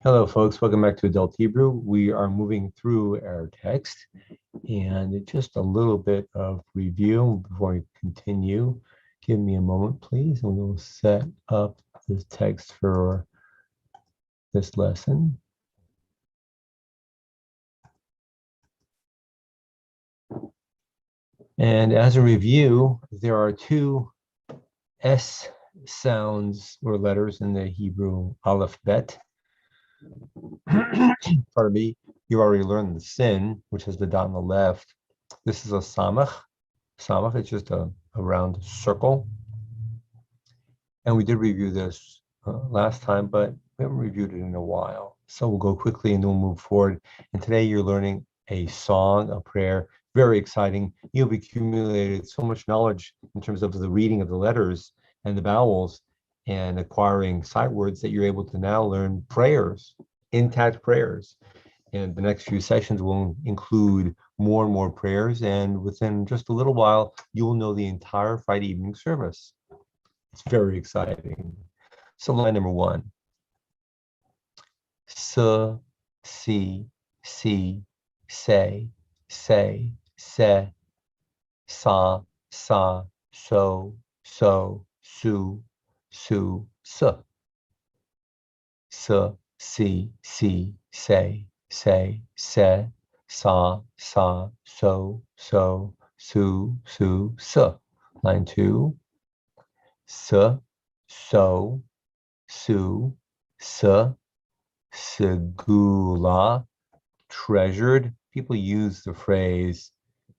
Hello, folks. Welcome back to Adult Hebrew. We are moving through our text and just a little bit of review before we continue. Give me a moment, please, and we'll set up the text for this lesson. And as a review, there are two S sounds or letters in the Hebrew alphabet. Pardon me. You already learned the sin, which has the dot on the left. This is a samach. Samach is just a round circle. And we did review this last time, but we haven't reviewed it in a while. So we'll go quickly and then we'll move forward. And today you're learning a song, a prayer, very exciting. You've accumulated so much knowledge in terms of the reading of the letters and the vowels and acquiring sight words that you're able to now learn prayers, intact prayers. And the next few sessions will include more and more prayers. And within just a little while, you will know the entire Friday evening service. It's very exciting. So line number one. S, si, say, se, sa, so, su, s. S, si, say, se, sa, so, su, s. Line two. S, so, su, s, segula, treasured. People use the phrase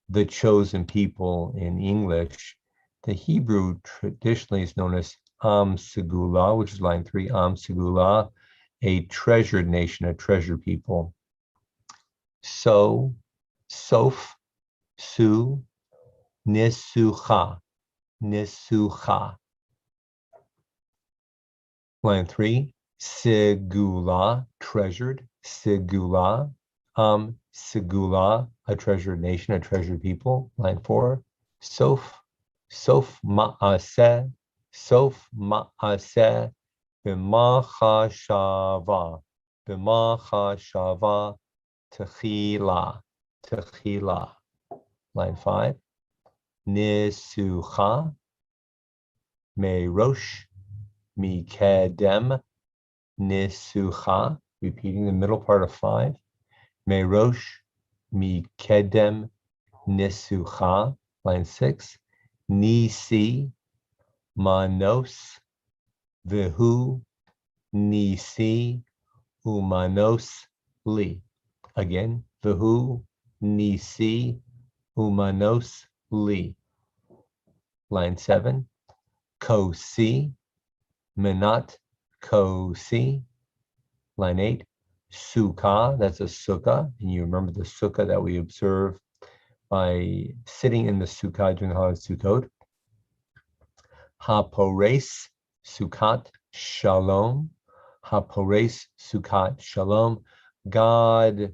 the chosen people in English. The Hebrew traditionally is known as Am Segula, which is line three, Am Segula, a treasured nation, a treasured people. So, Soph, Su, Nisucha, Nisucha. Line three, Segula, treasured, Segula, Segula, a treasured nation, a treasured people. Line four, Soph Ma'aseh, B'machashava, Techila. Line five, Nisucha, Merosh, Mikedem, Nisucha, repeating the middle part of five. Merosh, Mikedem, Nisucha, line six. Nisi, Manos, Vihu, Nisi, Umanos, Li. Again, Vihu, Nisi, Umanos, Li. Line seven. Kosi, Menat, Kosi. Line eight. Sukkah, that's a sukkah, and you remember the sukkah that we observe by sitting in the sukkah during the holiday Sukkot. Hapores, Sukkat, Shalom. Hapores, Sukkat, Shalom. God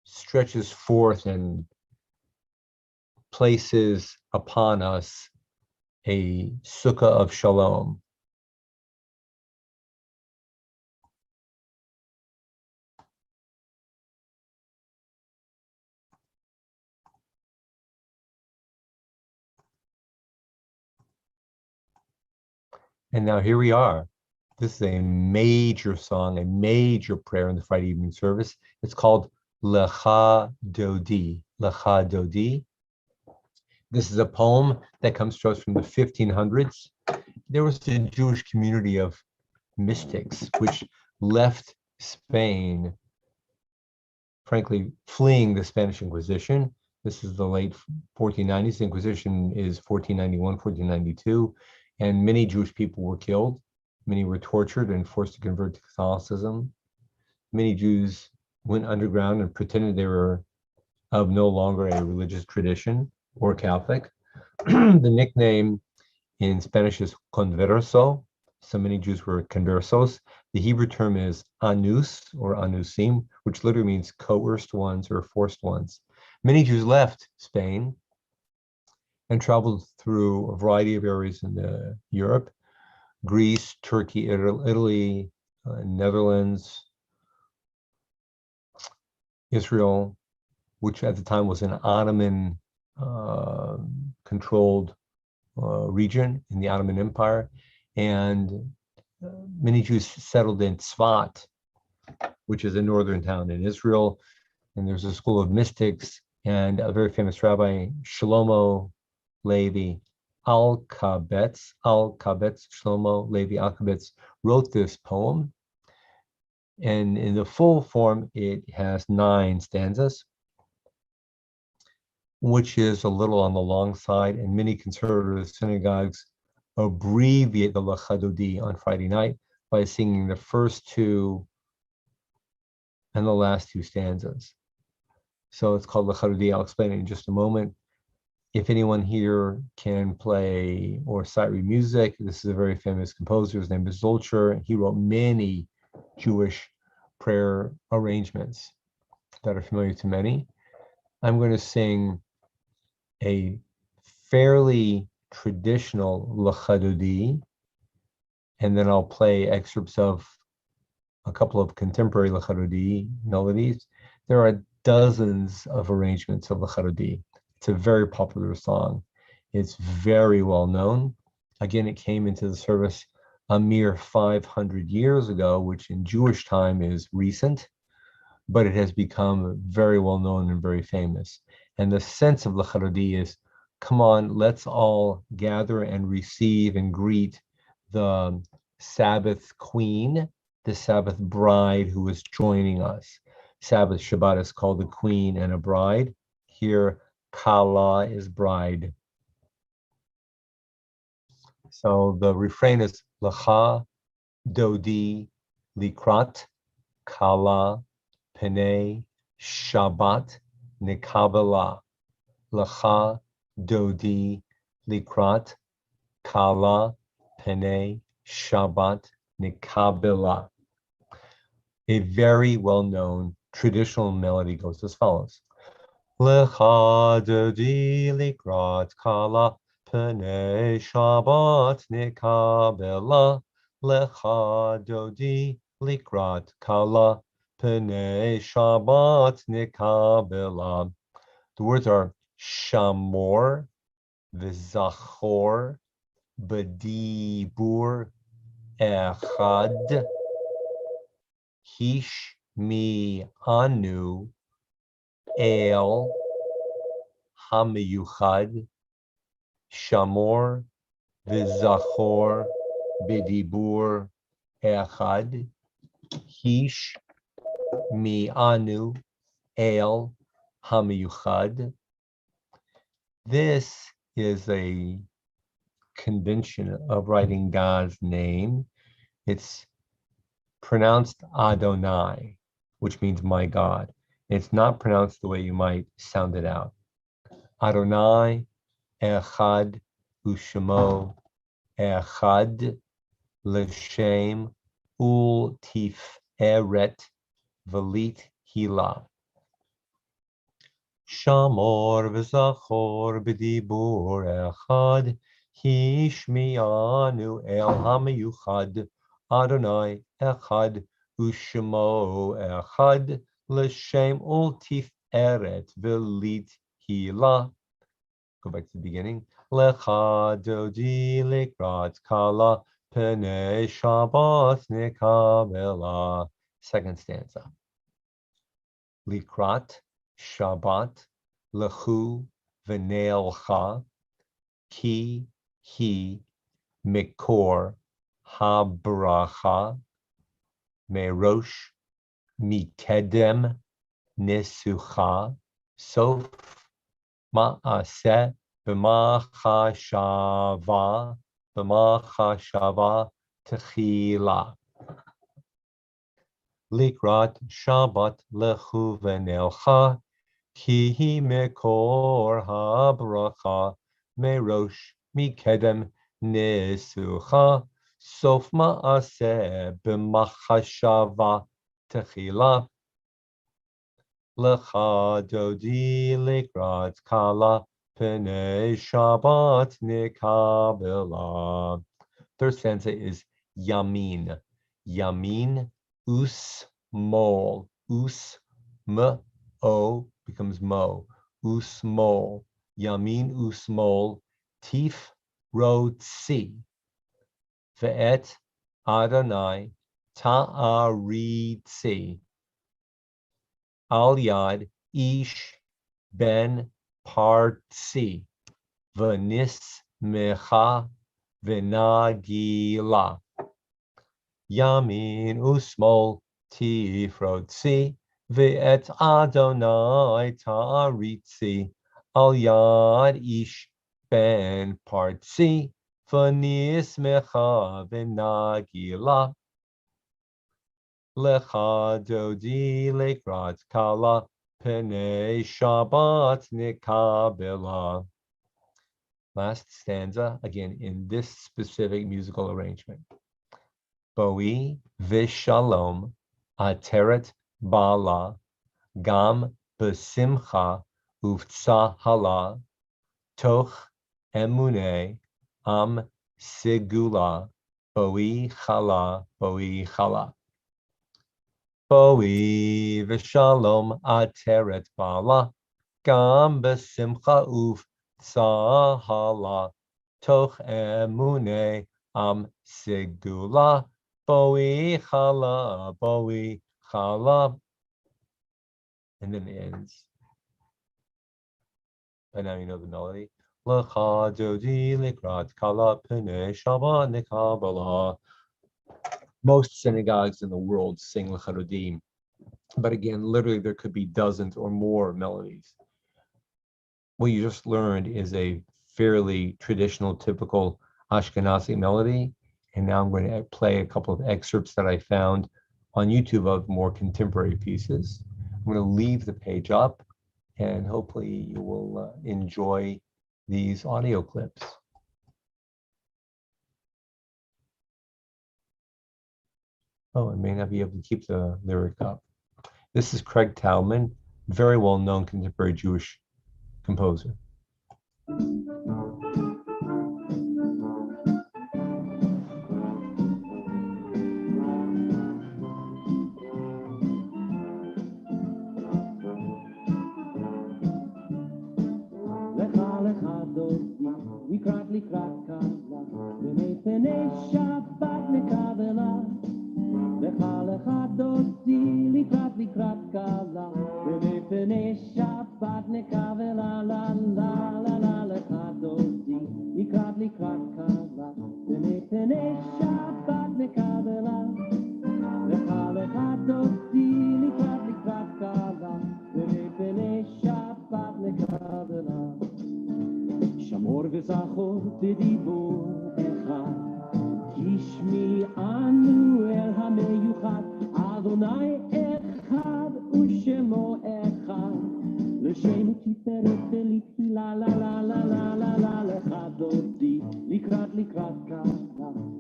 stretches forth and places upon us a sukkah of shalom. And now here we are. This is a major song, a major prayer in the Friday evening service. It's called Lecha Dodi. Lecha Dodi. This is a poem that comes to us from the 1500s. There was a Jewish community of mystics which left Spain, frankly, fleeing the Spanish Inquisition. This is the late 1490s. The Inquisition is 1491, 1492, and many Jewish people were killed. Many were tortured and forced to convert to Catholicism. Many Jews went underground and pretended they were of no longer a religious tradition or Catholic. The nickname in Spanish is converso. So many Jews were conversos. The Hebrew term is anus or anusim, which literally means coerced ones or forced ones. Many Jews left Spain and traveled through a variety of areas in Europe, Greece, Turkey, Italy, Netherlands, Israel, which at the time was an Ottoman controlled region in the Ottoman Empire, and many Jews settled in Tzfat, which is a northern town in Israel. And there's a school of mystics, and a very famous rabbi, Shlomo Levi Alkabetz, Shlomo Levi Alkabetz, wrote this poem. And in the full form, it has 9 stanzas, which is a little on the long side, and many conservative synagogues abbreviate the Lecha Dodi on Friday night by singing the first 2 and the last 2 stanzas. So it's called Lecha Dodi. I'll explain it in just a moment. If anyone here can play or sight read music, this is a very famous composer. His name is Zolcher. He wrote many Jewish prayer arrangements that are familiar to many. I'm going to sing a fairly traditional Lecha Dodi, and then I'll play excerpts of a couple of contemporary Lecha Dodi melodies. There are dozens of arrangements of Lecha Dodi. It's a very popular song. It's very well known. Again, it came into the service a mere 500 years ago, which in Jewish time is recent, but it has become very well known and very famous. And the sense of Lecha Dodi is, come on, let's all gather and receive and greet the Sabbath queen, the Sabbath bride who is joining us. Sabbath Shabbat is called the queen and a bride. Here, Kala is bride. So the refrain is Lecha Dodi Likrat Kala Penei Shabbat Nikabela. Lecha Dodi Likrat Kala Penei Shabbat Nikabela. A very well-known traditional melody goes as follows. Lecha Dodi Likrat Kala Penei Shabbat Nikabela. Lecha Dodi Likrat Kala Penei Shabbat Nikabela. The words are Shamor, V'Zachor, B'Dibur Echad, Hish Mi Anu, El Hamiyuchad, Shamor, V'Zachor, B'Dibur Echad, Hish Mi Anu, El Hamiyuchad. This is a convention of writing God's name. It's pronounced Adonai, which means my God. It's not pronounced the way you might sound it out. Adonai, Echad, Ushemo, Echad, L'Shem, Ul Tiferet, Velit Hila. Shamor v'zachor b'dibur echad, hishmianu el hamiyuchad, Adonai echad, u'shemo echad, l'shem ul tiferet v'lit hila. Go back to the beginning. Lecha dodi likrat kala, penei Shabbat nikabela. Second stanza. Likrat Shabbat lechu v'neelcha ki hi mikor habracha merosh mikedem nesucha sof ma'aseh b'machashava techila. Likrat Shabbat lechu v'neelcha ki hi mekor habracha merosh mikedem nesucha sof ma'aseh b'machashava techila. Lecha dodi likrat kala penei Shabbat nikabela. Third stanza is Yamin. Yamin usmol. M-O becomes mo. Usmol. Yamin usmol. Tif rotzi. Ve'et Adonai ta'aritzi. Al yad ish ben partzi. V'nis mecha v'nagila. Yamin usmol tifrotzi. Ve'et Adonai ta'aritzi. Al yad ish ben partzi. V'nis mecha v'nagila. Lecha dodi lekrat kala. Penei Shabbat nikabela. Last stanza, again, in this specific musical arrangement. Boi vishalom ateret bala gam besimcha uftsahala toch emune am sigula boi chala boi chala. Boi vishalom ateret bala gam besimcha uftsahala toch emune am sigula boi chala, and then it ends. And now you know the melody. Lecha dodi likrat kala penei Shabbat nikabala. Most synagogues in the world sing Lecha dodi, but again, literally there could be dozens or more melodies. What you just learned is a fairly traditional, typical Ashkenazi melody. And now I'm going to play a couple of excerpts that I found on YouTube of more contemporary pieces. I'm going to leave the page up, and hopefully you will enjoy these audio clips. Oh, I may not be able to keep the lyric up. This is Craig Talman, very well-known contemporary Jewish composer. לקראת קלה, ומפני שבת נקבלה. לך לך דודי לקראת קלה, ומפני שבת נקבלה. לה לה לה לה לך דודי לקראת קלה, ומפני שבת נקבלה. לך לך דודי לקראת קלה, ומפני שבת נקבלה. שמור וזכור בדיבור אחד, השמיענו אל המיוחד, אדוני אחד ושמו אחד, לשם תפארת ולתהילה. לה לה לה לה לה לה לך דודי לקראת קלה,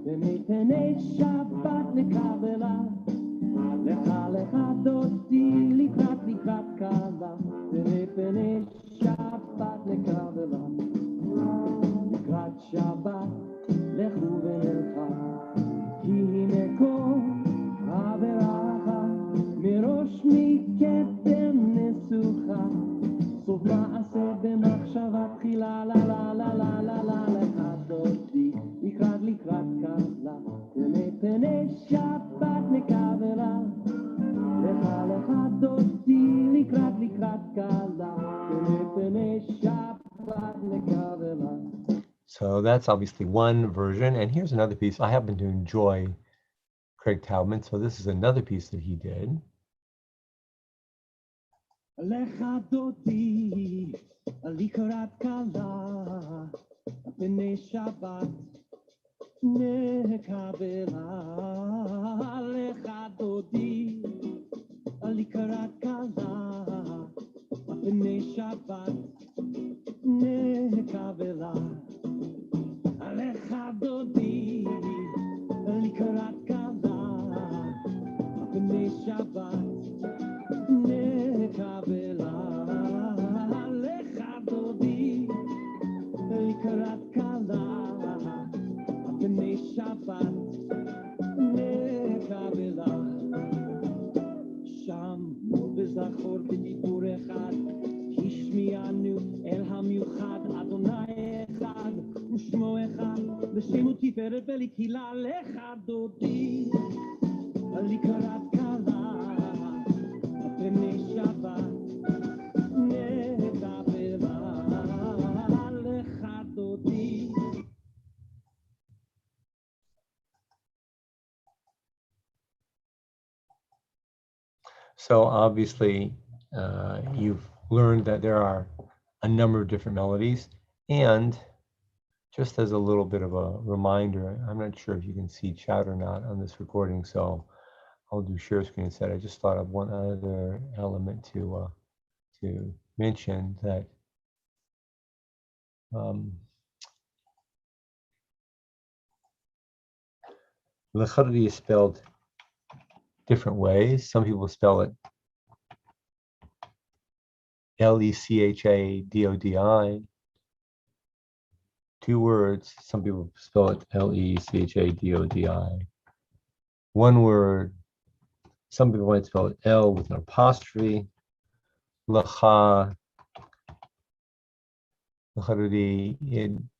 ומפני שבת נקבלה. לך לך דודי לקראת קלה, ומפני שבת נקבלה. לקראת שבת לכו ונלכה, כי הנה כל חברך מראש מקדם נסוכה, סוף מעשה במחשבה תחילה. לה לה לה לה לה לה לך דודי לקראת קלה, ומפני שבת נקבלה. לך לך דודי לקראת קלה, ומפני שבת נקבלה. So that's obviously one version. And here's another piece. I happen to enjoy Craig Talman, so this is another piece that he did. לך דודי לקראת קלה, מפני שבת נקבלה. לך דודי לקראת קלה, מפני שבת נקבלה. לך דודי לקראת קלה, מפני שבת נקבלה. לך דודי לקראת קלה, מפני שבת נקבלה. שם ותפארת ולקהילה לך דודי, לקראת כלה פני שבת נדברה לך דודי. So obviously, you've learned that there are a number of different melodies, and just as a little bit of a reminder, I'm not sure if you can see chat or not on this recording, so I'll do share screen instead. I just thought of one other element to mention that Lechadodi is spelled different ways. Some people spell it Lechadodi. Two words. Some people spell it Lechadodi. One word. Some people might spell it L with an apostrophe. Lechadodi.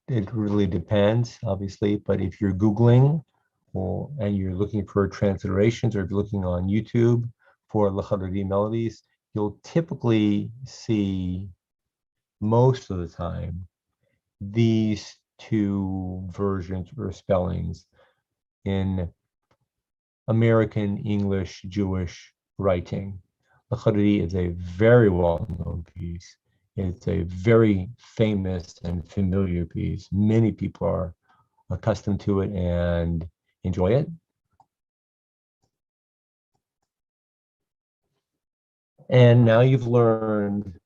It really depends, obviously. But if you're Googling and you're looking for transliterations, or if you're looking on YouTube for Lechadodi melodies, you'll typically see most of the time these two versions or spellings in American English Jewish writing. Lechadodi is a very well-known piece. It's a very famous and familiar piece. Many people are accustomed to it and enjoy it. And now you've learned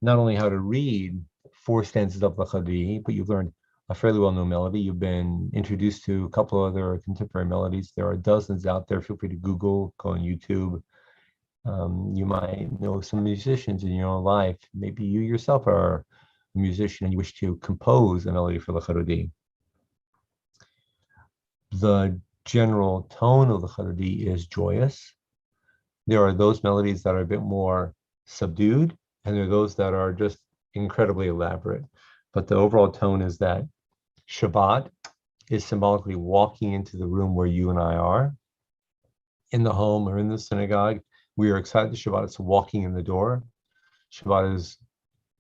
not only how to read 4 stanzas of Lechadodi, but you've learned a fairly well-known melody. You've been introduced to a couple other contemporary melodies. There are dozens out there. Feel free to Google, go on YouTube. You might know some musicians in your own life. Maybe you yourself are a musician and you wish to compose a melody for Lechadodi. The general tone of Lechadodi is joyous. There are those melodies that are a bit more subdued, and there are those that are just incredibly elaborate. But the overall tone is that Shabbat is symbolically walking into the room where you and I are, in the home or in the synagogue. We are excited that Shabbat is walking in the door. Shabbat is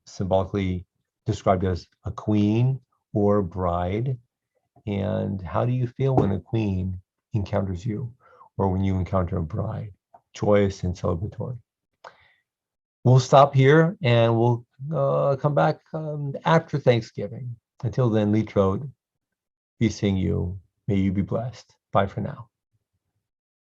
symbolically described as a queen or bride. And how do you feel when a queen encounters you, or when you encounter a bride? Joyous and celebratory. We'll stop here and we'll come back after Thanksgiving. Until then, Litrot, be seeing you. May you be blessed. Bye for now.